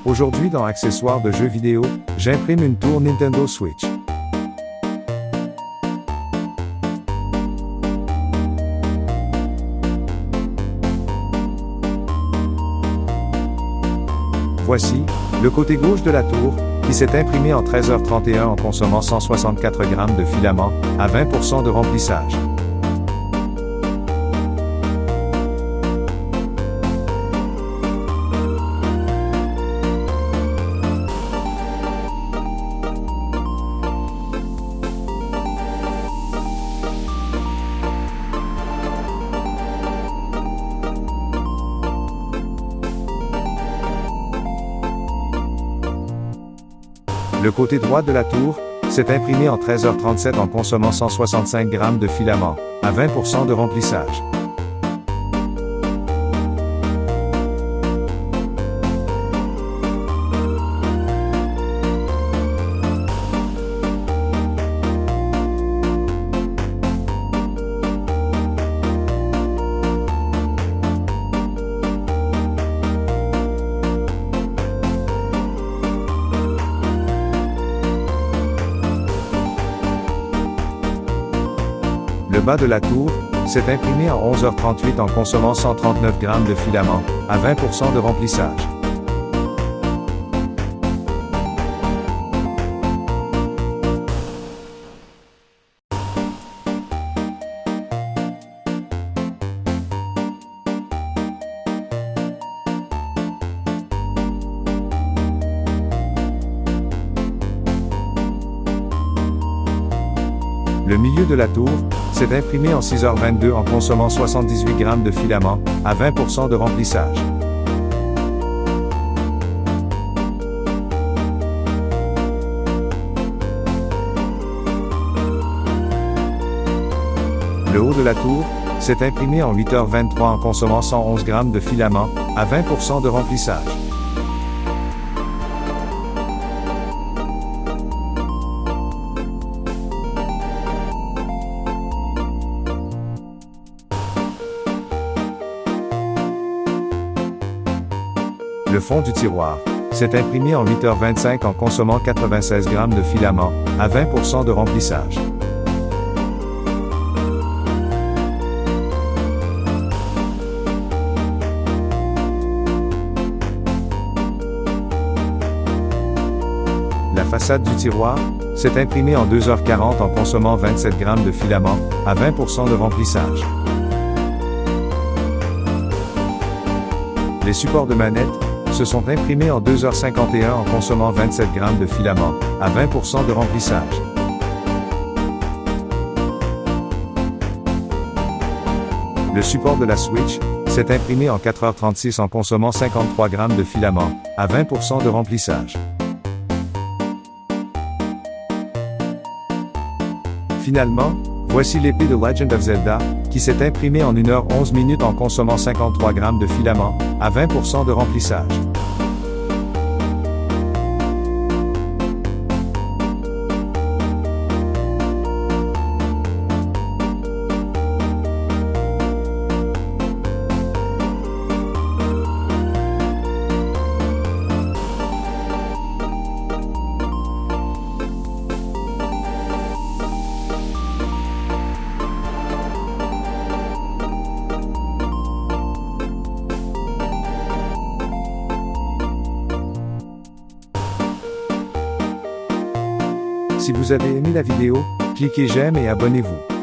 Aujourd'hui dans Accessoires de jeux vidéo, j'imprime une tour Nintendo Switch. Voici le côté gauche de la tour, qui s'est imprimé en 13h31 en consommant 164 g de filament, à 20% de remplissage. Le côté droit de la tour s'est imprimé en 13h37 en consommant 165 g de filament, à 20% de remplissage. Le bas de la tour s'est imprimé en 11h38 en consommant 139 g de filament, à 20% de remplissage. Le milieu de la tour s'est imprimé en 6h22 en consommant 78 g de filament, à 20% de remplissage. Le haut de la tour s'est imprimé en 8h23 en consommant 111 g de filament, à 20% de remplissage. Le fond du tiroir s'est imprimé en 8h25 en consommant 96 g de filament, à 20% de remplissage. La façade du tiroir s'est imprimée en 2h40 en consommant 27 g de filament, à 20% de remplissage. Les supports de manette se sont imprimés en 2h51 en consommant 27 g de filament, à 20% de remplissage. Le support de la Switch s'est imprimé en 4h36 en consommant 53 g de filament, à 20% de remplissage. Finalement, voici l'épée de Legend of Zelda, qui s'est imprimée en 1h11 en consommant 53 g de filament, à 20% de remplissage. Si vous avez aimé la vidéo, cliquez j'aime et abonnez-vous.